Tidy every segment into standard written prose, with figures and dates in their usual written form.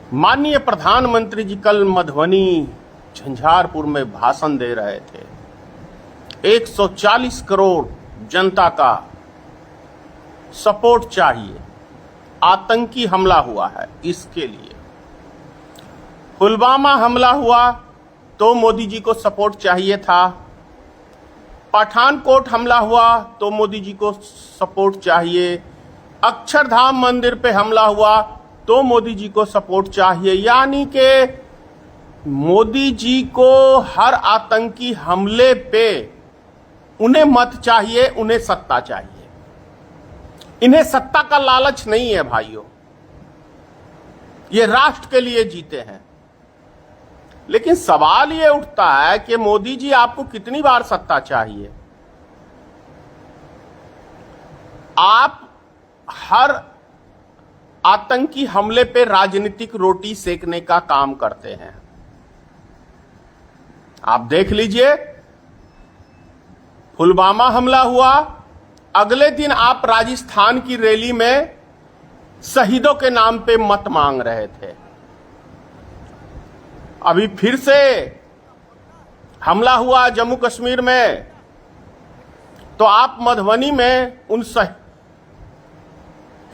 माननीय प्रधानमंत्री जी कल मधुबनी झंझारपुर में भाषण दे रहे थे। 140 करोड़ जनता का सपोर्ट चाहिए। आतंकी हमला हुआ है, इसके लिए पुलवामा हमला हुआ तो मोदी जी को सपोर्ट चाहिए था। पठानकोट हमला हुआ तो मोदी जी को सपोर्ट चाहिए। अक्षरधाम मंदिर पे हमला हुआ तो मोदी जी को सपोर्ट चाहिए। यानी कि मोदी जी को हर आतंकी हमले पे उन्हें मत चाहिए, उन्हें सत्ता चाहिए। इन्हें सत्ता का लालच नहीं है भाइयों, ये राष्ट्र के लिए जीते हैं। लेकिन सवाल ये उठता है कि मोदी जी आपको कितनी बार सत्ता चाहिए? आप हर आतंकी हमले पे राजनीतिक रोटी सेकने का काम करते हैं। आप देख लीजिए, पुलवामा हमला हुआ, अगले दिन आप राजस्थान की रैली में शहीदों के नाम पे मत मांग रहे थे। अभी फिर से हमला हुआ जम्मू कश्मीर में, तो आप मधुबनी में उन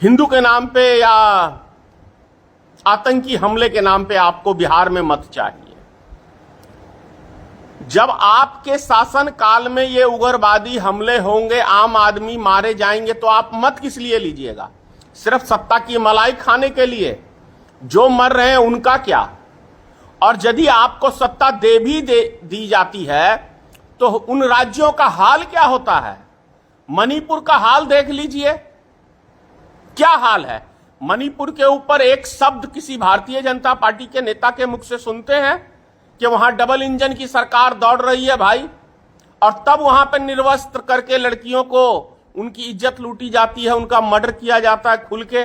हिंदू के नाम पे या आतंकी हमले के नाम पे आपको बिहार में मत चाहिए। जब आपके शासन काल में ये उग्रवादी हमले होंगे, आम आदमी मारे जाएंगे, तो आप मत किस लिए लीजिएगा? सिर्फ सत्ता की मलाई खाने के लिए? जो मर रहे हैं उनका क्या? और यदि आपको सत्ता दी जाती है तो उन राज्यों का हाल क्या होता है? मणिपुर का हाल देख लीजिए, क्या हाल है। मणिपुर के ऊपर एक शब्द किसी भारतीय जनता पार्टी के नेता के मुख से सुनते हैं कि वहां डबल इंजन की सरकार दौड़ रही है भाई, और तब वहां पर निर्वस्त्र करके लड़कियों को उनकी इज्जत लूटी जाती है, उनका मर्डर किया जाता है खुल के।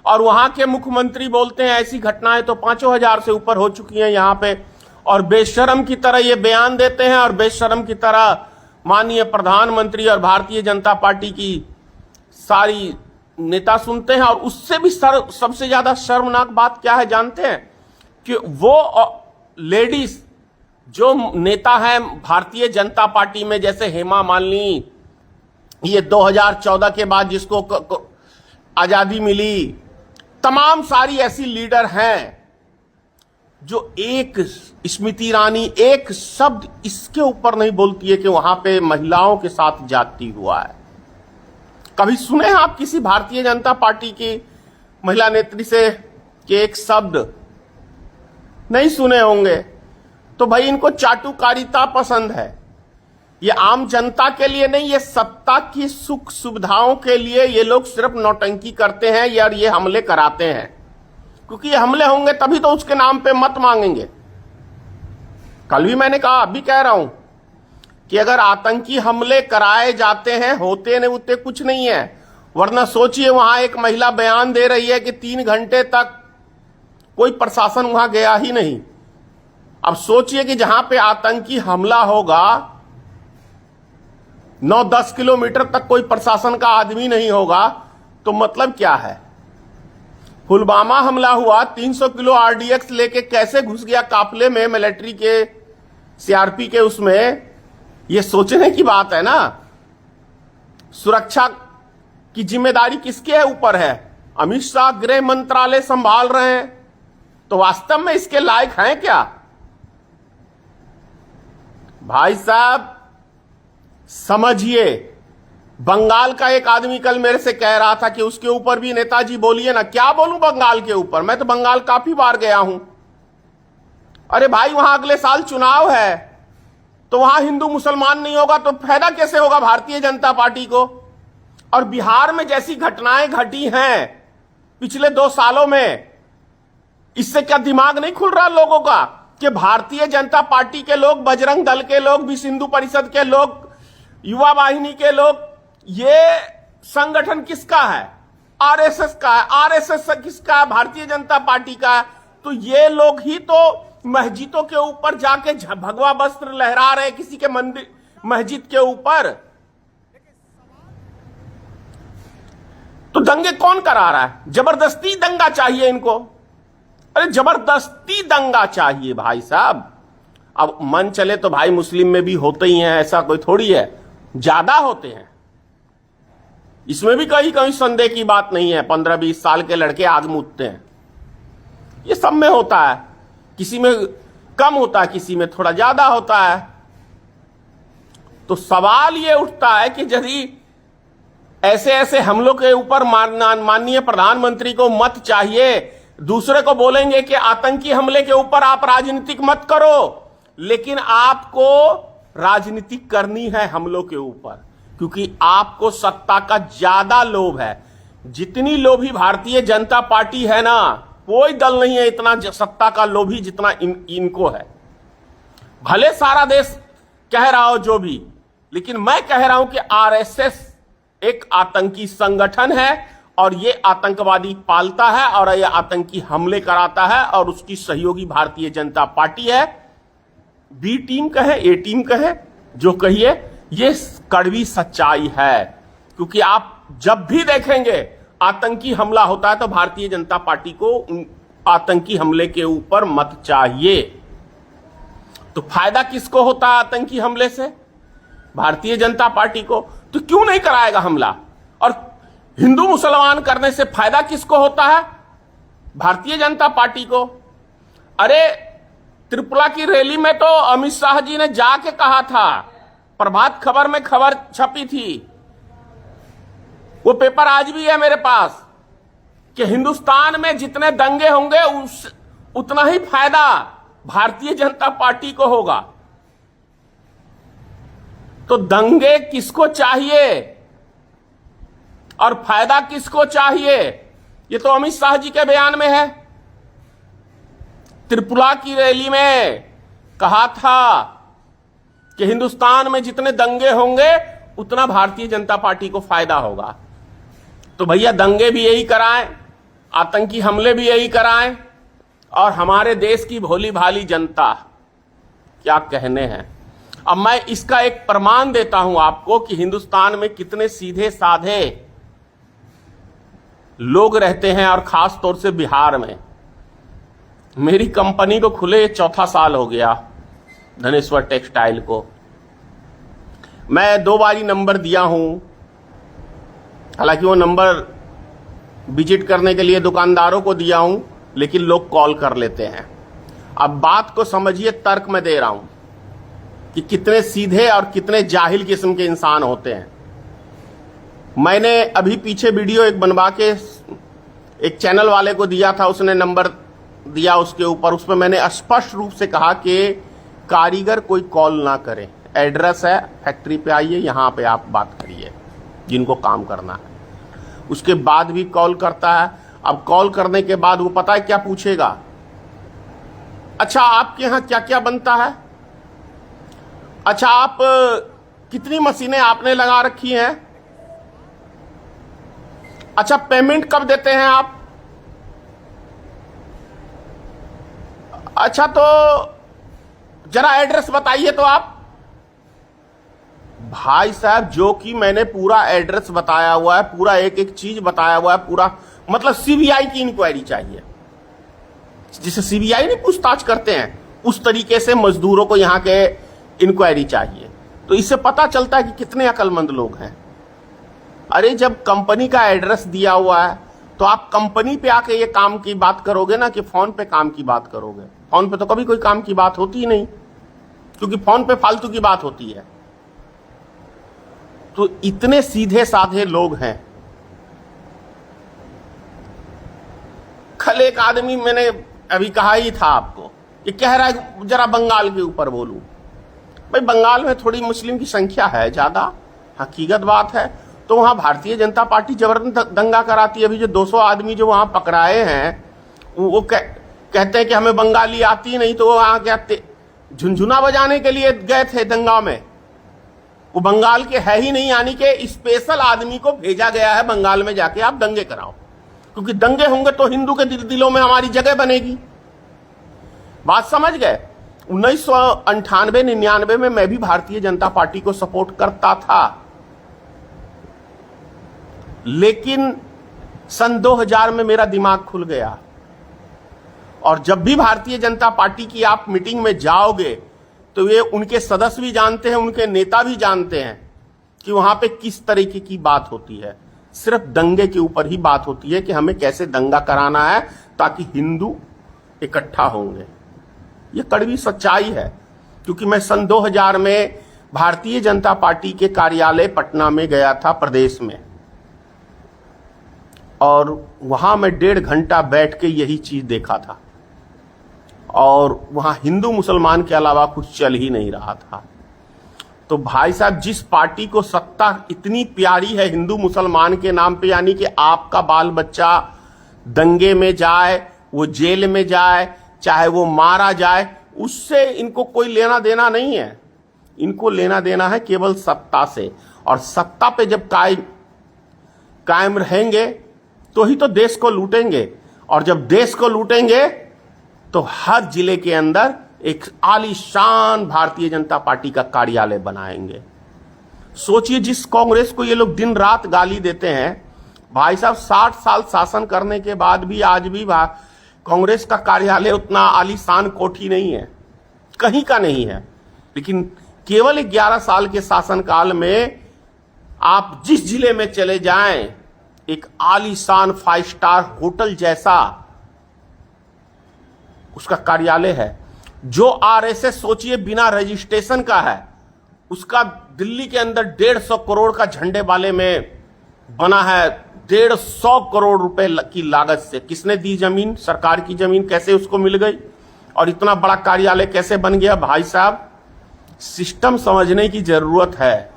और वहां के मुख्यमंत्री बोलते हैं ऐसी घटनाएं तो 5,000 से ऊपर हो चुकी हैं यहां पे, और बेशरम की तरह ये बयान देते हैं, और बेशरम की तरह माननीय प्रधानमंत्री और भारतीय जनता पार्टी की सारी नेता सुनते हैं। और उससे भी सबसे ज्यादा शर्मनाक बात क्या है जानते हैं? कि वो लेडीज जो नेता हैं भारतीय जनता पार्टी में, जैसे हेमा मालिनी, ये 2014 के बाद जिसको आजादी मिली, तमाम सारी ऐसी लीडर हैं जो एक स्मृति ईरानी एक शब्द इसके ऊपर नहीं बोलती है कि वहां पे महिलाओं के साथ जाति हुआ है। कभी सुने हैं आप किसी भारतीय जनता पार्टी की महिला नेत्री से कि एक शब्द? नहीं सुने होंगे। तो भाई इनको चाटुकारिता पसंद है। ये आम जनता के लिए नहीं, ये सत्ता की सुख सुविधाओं के लिए ये लोग सिर्फ नौटंकी करते हैं यार, ये हमले कराते हैं। क्योंकि ये हमले होंगे तभी तो उसके नाम पे मत मांगेंगे। कल भी मैंने कहा, अभी कह रहा हूं कि अगर आतंकी हमले कराए जाते हैं, होते नहीं उतने कुछ नहीं है। वरना सोचिए, वहां एक महिला बयान दे रही है कि 3 घंटे तक कोई प्रशासन वहां गया ही नहीं। अब सोचिए कि जहां पे आतंकी हमला होगा 9-10 किलोमीटर तक कोई प्रशासन का आदमी नहीं होगा, तो मतलब क्या है? पुलवामा हमला हुआ, 300 किलो आरडीएक्स लेके कैसे घुस गया काफिले में मिलिट्री के, सीआरपी के, उसमें ये सोचने की बात है ना। सुरक्षा की जिम्मेदारी किसके ऊपर है? अमित शाह गृह मंत्रालय संभाल रहे हैं, तो वास्तव में इसके लायक हैं क्या? भाई साहब समझिए, बंगाल का एक आदमी कल मेरे से कह रहा था कि उसके ऊपर भी नेताजी बोलिए ना। क्या बोलूं बंगाल के ऊपर? मैं तो बंगाल काफी बार गया हूं। अरे भाई, वहां अगले साल चुनाव है, तो वहां हिंदू मुसलमान नहीं होगा तो फायदा कैसे होगा भारतीय जनता पार्टी को? और बिहार में जैसी घटनाएं घटी हैं पिछले 2 सालों में, इससे क्या दिमाग नहीं खुल रहा लोगों का कि भारतीय जनता पार्टी के लोग, बजरंग दल के लोग, विश्व हिंदू परिषद के लोग, युवा वाहिनी के लोग, ये संगठन किसका है? आरएसएस का है। आरएसएस किसका है? भारतीय जनता पार्टी का है। तो ये लोग ही तो मस्जिदों के ऊपर जाके भगवा वस्त्र लहरा रहे किसी के मंदिर मस्जिद के ऊपर। तो दंगे कौन करा रहा है? जबरदस्ती दंगा चाहिए इनको। अरे जबरदस्ती दंगा चाहिए भाई साहब। अब मन चले तो भाई मुस्लिम में भी होते ही हैं, ऐसा कोई थोड़ी है, ज्यादा होते हैं, इसमें भी कहीं कहीं संदेह की बात नहीं है। 15-20 साल के लड़के आग मूतते हैं, ये सब में होता है, किसी में कम होता है, किसी में थोड़ा ज्यादा होता है। तो सवाल ये उठता है कि यदि ऐसे ऐसे हमलों के ऊपर माननीय प्रधानमंत्री को मत चाहिए, दूसरे को बोलेंगे कि आतंकी हमले के ऊपर आप राजनीतिक मत करो, लेकिन आपको राजनीति करनी है हमलों के ऊपर, क्योंकि आपको सत्ता का ज्यादा लोभ है। जितनी लोभी भारतीय जनता पार्टी है ना, कोई दल नहीं है इतना सत्ता का लोभी जितना इनको है। भले सारा देश कह रहा हो जो भी, लेकिन मैं कह रहा हूं कि आरएसएस एक आतंकी संगठन है और ये आतंकवादी पालता है और ये आतंकी हमले कराता है, और उसकी सहयोगी भारतीय जनता पार्टी है। बी टीम कहे, ए टीम कहे, जो कहिए, ये कड़वी सच्चाई है। क्योंकि आप जब भी देखेंगे आतंकी हमला होता है तो भारतीय जनता पार्टी को आतंकी हमले के ऊपर मत चाहिए। तो फायदा किसको होता है आतंकी हमले से? भारतीय जनता पार्टी को। तो क्यों नहीं कराएगा हमला? और हिंदू मुसलमान करने से फायदा किसको होता है? भारतीय जनता पार्टी को। अरे त्रिपुरा की रैली में तो अमित शाह जी ने जाके कहा था, प्रभात खबर में खबर छपी थी, वो पेपर आज भी है मेरे पास, कि हिंदुस्तान में जितने दंगे होंगे उतना ही फायदा भारतीय जनता पार्टी को होगा। तो दंगे किसको चाहिए और फायदा किसको चाहिए? ये तो अमित शाह जी के बयान में है। त्रिपुरा की रैली में कहा था कि हिंदुस्तान में जितने दंगे होंगे उतना भारतीय जनता पार्टी को फायदा होगा। तो भैया दंगे भी यही कराएं, आतंकी हमले भी यही कराएं, और हमारे देश की भोली भाली जनता क्या कहने हैं। अब मैं इसका एक प्रमाण देता हूं आपको कि हिंदुस्तान में कितने सीधे साधे लोग रहते हैं, और खास तौर से बिहार में। मेरी कंपनी को खुले 4था साल हो गया, धनेश्वर टेक्सटाइल को। मैं 2 बारी नंबर दिया हूं, हालांकि वो नंबर विजिट करने के लिए दुकानदारों को दिया हूं, लेकिन लोग कॉल कर लेते हैं। अब बात को समझिए, तर्क में दे रहा हूं कि कितने सीधे और कितने जाहिल किस्म के इंसान होते हैं। मैंने अभी पीछे वीडियो एक बनवा के एक चैनल वाले को दिया था, उसने नंबर दिया उसके ऊपर, उसमें मैंने स्पष्ट रूप से कहा कि कारीगर कोई कॉल ना करे, एड्रेस है, फैक्ट्री पे आइए, यहां पे आप बात करिए जिनको काम करना है। उसके बाद भी कॉल करता है। अब कॉल करने के बाद वो पता है क्या पूछेगा? अच्छा आपके यहां क्या क्या बनता है? अच्छा आप कितनी मशीनें आपने लगा रखी हैं? अच्छा पेमेंट कब देते हैं आप? अच्छा तो जरा एड्रेस बताइए तो आप। भाई साहब, जो कि मैंने पूरा एड्रेस बताया हुआ है, पूरा एक एक चीज बताया हुआ है, पूरा मतलब सीबीआई की इंक्वायरी चाहिए, जिसे सीबीआई नहीं पूछताछ करते हैं उस तरीके से मजदूरों को यहां के इंक्वायरी चाहिए। तो इससे पता चलता है कि कितने अकलमंद लोग हैं। अरे जब कंपनी का एड्रेस दिया हुआ है तो आप कंपनी पे आके ये काम की बात करोगे ना, कि फोन पे काम की बात करोगे। फोन पे तो कभी कोई काम की बात होती ही नहीं, क्योंकि फोन पे फालतू की बात होती है। तो इतने सीधे साधे लोग हैं। कल एक आदमी, मैंने अभी कहा ही था आपको, ये कह रहा है जरा बंगाल के ऊपर बोलूं। भाई बंगाल में थोड़ी मुस्लिम की संख्या है ज्यादा, हकीकत बात है। तो वहां भारतीय जनता पार्टी जबरदस्त दंगा कराती है। अभी जो 200 आदमी जो वहां पकड़ाए हैं, वो कहते हैं कि हमें बंगाली आती नहीं, तो वहां क्या झुनझुना बजाने के लिए गए थे दंगा में। वो बंगाल के है ही नहीं, यानी कि स्पेशल आदमी को भेजा गया है बंगाल में, जाके आप दंगे कराओ, क्योंकि दंगे होंगे तो हिंदू के दिलों में हमारी जगह बनेगी। बात समझ गए? 1998-99 में मैं भी भारतीय जनता पार्टी को सपोर्ट करता था, लेकिन सन 2000 में मेरा दिमाग खुल गया। और जब भी भारतीय जनता पार्टी की आप मीटिंग में जाओगे तो ये उनके सदस्य भी जानते हैं, उनके नेता भी जानते हैं कि वहां पे किस तरीके की बात होती है। सिर्फ दंगे के ऊपर ही बात होती है कि हमें कैसे दंगा कराना है ताकि हिंदू इकट्ठा होंगे। ये कड़वी सच्चाई है। क्योंकि मैं सन 2000 में भारतीय जनता पार्टी के कार्यालय पटना में गया था, प्रदेश में, और वहां मैं 1.5 घंटा बैठ के यही चीज देखा था। और वहां हिंदू मुसलमान के अलावा कुछ चल ही नहीं रहा था। तो भाई साहब, जिस पार्टी को सत्ता इतनी प्यारी है हिंदू मुसलमान के नाम पे, यानी कि आपका बाल बच्चा दंगे में जाए, वो जेल में जाए, चाहे वो मारा जाए, उससे इनको कोई लेना देना नहीं है। इनको लेना देना है केवल सत्ता से। और सत्ता पे जब कायम रहेंगे तो ही तो देश को लूटेंगे। और जब देश को लूटेंगे तो हर जिले के अंदर एक आलीशान भारतीय जनता पार्टी का कार्यालय बनाएंगे। सोचिए, जिस कांग्रेस को ये लोग दिन रात गाली देते हैं, भाई साहब 60 साल शासन करने के बाद भी आज भी कांग्रेस का कार्यालय उतना आलीशान कोठी नहीं है, कहीं का नहीं है। लेकिन केवल 11 साल के शासनकाल में आप जिस जिले में चले जाएं, एक आलीशान 5 स्टार होटल जैसा उसका कार्यालय है। जो आरएसएस सोचिए बिना रजिस्ट्रेशन का है, उसका दिल्ली के अंदर 150 करोड़ का झंडे वाले में बना है। 150 करोड़ रुपए की लागत से। किसने दी जमीन? सरकार की जमीन। कैसे उसको मिल गई और इतना बड़ा कार्यालय कैसे बन गया? भाई साहब, सिस्टम समझने की जरूरत है।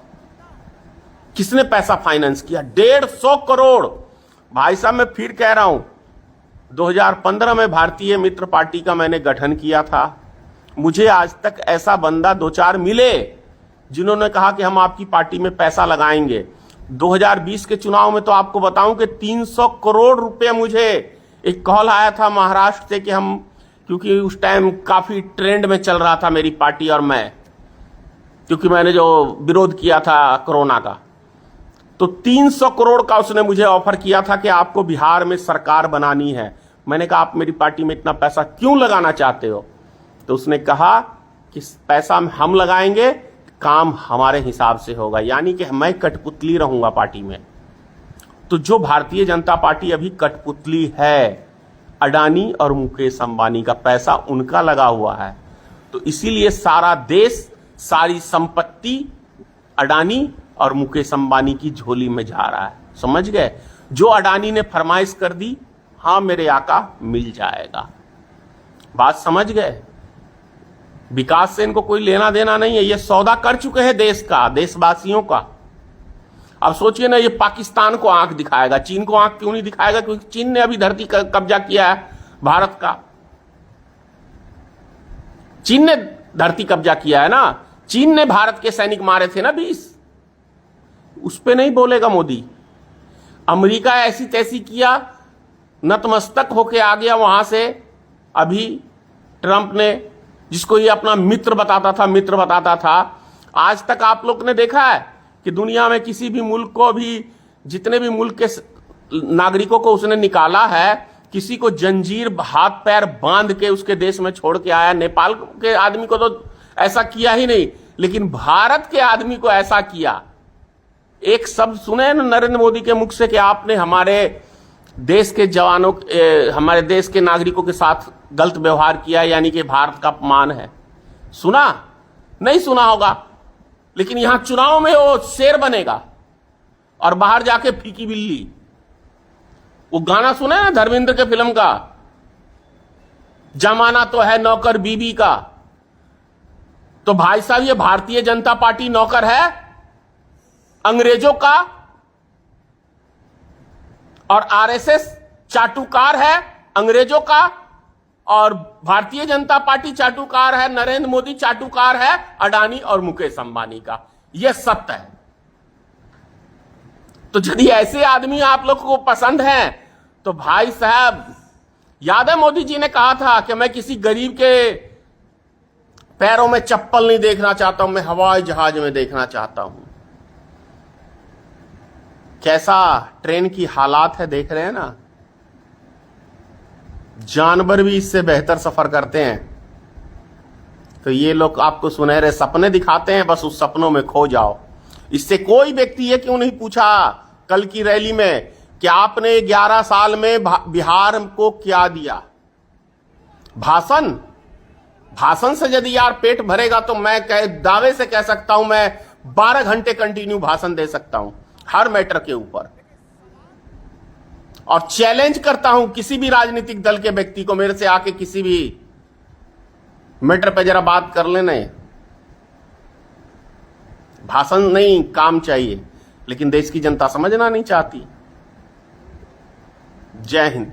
किसने पैसा फाइनेंस किया? 150 करोड़। भाई साहब, मैं फिर कह रहा हूं, 2015 में भारतीय मित्र पार्टी का मैंने गठन किया था। मुझे आज तक ऐसा बंदा 2-4 मिले जिन्होंने कहा कि हम आपकी पार्टी में पैसा लगाएंगे। 2020 के चुनाव में तो आपको बताऊं कि 300 करोड़ रुपए मुझे एक कॉल आया था महाराष्ट्र से कि हम, क्योंकि उस टाइम काफी ट्रेंड में चल रहा था मेरी पार्टी और मैं, क्योंकि मैंने जो विरोध किया था कोरोना का, तो 300 करोड़ का उसने मुझे ऑफर किया था कि आपको बिहार में सरकार बनानी है। मैंने कहा, आप मेरी पार्टी में इतना पैसा क्यों लगाना चाहते हो? तो उसने कहा कि पैसा हम लगाएंगे, काम हमारे हिसाब से होगा, यानी कि मैं कठपुतली रहूंगा पार्टी में। तो जो भारतीय जनता पार्टी अभी कठपुतली है, अडानी और मुकेश अंबानी का पैसा उनका लगा हुआ है। तो इसीलिए सारा देश, सारी संपत्ति अडानी और मुकेश अंबानी की झोली में जा रहा है। समझ गए? जो अडानी ने फरमाइश कर दी, हाँ मेरे आका मिल जाएगा। बात समझ गए? विकास से इनको कोई लेना देना नहीं है। ये सौदा कर चुके हैं देश का, देशवासियों का। अब सोचिए ना, ये पाकिस्तान को आंख दिखाएगा, चीन को आंख क्यों नहीं दिखाएगा? क्योंकि चीन ने अभी धरती का कब्जा किया है भारत का। चीन ने धरती कब्जा किया है ना। चीन ने भारत के सैनिक मारे थे ना 20। उस पे नहीं बोलेगा मोदी। अमेरिका ऐसी तैसी किया, नतमस्तक होके आ गया वहां से। अभी ट्रंप ने, जिसको ये अपना मित्र बताता था, आज तक आप लोग ने देखा है कि दुनिया में किसी भी मुल्क को, भी जितने भी मुल्क के नागरिकों को उसने निकाला है, किसी को जंजीर हाथ पैर बांध के उसके देश में छोड़ के आया? नेपाल के आदमी को तो ऐसा किया ही नहीं, लेकिन भारत के आदमी को ऐसा किया। एक शब्द सुने ना नरेंद्र मोदी के मुख से कि आपने हमारे देश के जवानों, हमारे देश के नागरिकों के साथ गलत व्यवहार किया, यानी कि भारत का अपमान है। सुना? नहीं सुना होगा। लेकिन यहां चुनाव में वो शेर बनेगा और बाहर जाके फीकी बिल्ली। वो गाना सुना है धर्मेंद्र के फिल्म का, जमाना तो है नौकर बीबी का। तो भाई साहब, ये भारतीय जनता पार्टी नौकर है अंग्रेजों का, और आरएसएस चाटुकार है अंग्रेजों का, और भारतीय जनता पार्टी चाटुकार है, नरेंद्र मोदी चाटुकार है अडानी और मुकेश अंबानी का। यह सत्य है। तो यदि ऐसे आदमी आप लोग को पसंद हैं, तो भाई साहब, याद है मोदी जी ने कहा था कि मैं किसी गरीब के पैरों में चप्पल नहीं देखना चाहता हूं, मैं हवाई जहाज में देखना चाहता हूं। कैसा ट्रेन की हालात है, देख रहे हैं ना। जानवर भी इससे बेहतर सफर करते हैं। तो ये लोग आपको सुनहरे सपने दिखाते हैं, बस उस सपनों में खो जाओ। इससे कोई व्यक्ति ये क्यों नहीं पूछा कल की रैली में कि आपने 11 साल में बिहार को क्या दिया? भाषण से यदि यार पेट भरेगा तो मैं दावे से कह सकता हूं मैं 12 घंटे कंटिन्यू भाषण दे सकता हूं हर मैटर के ऊपर, और चैलेंज करता हूं किसी भी राजनीतिक दल के व्यक्ति को, मेरे से आके किसी भी मैटर पे जरा बात कर लेना। भाषण नहीं, काम चाहिए, लेकिन देश की जनता समझना नहीं चाहती। जय हिंद।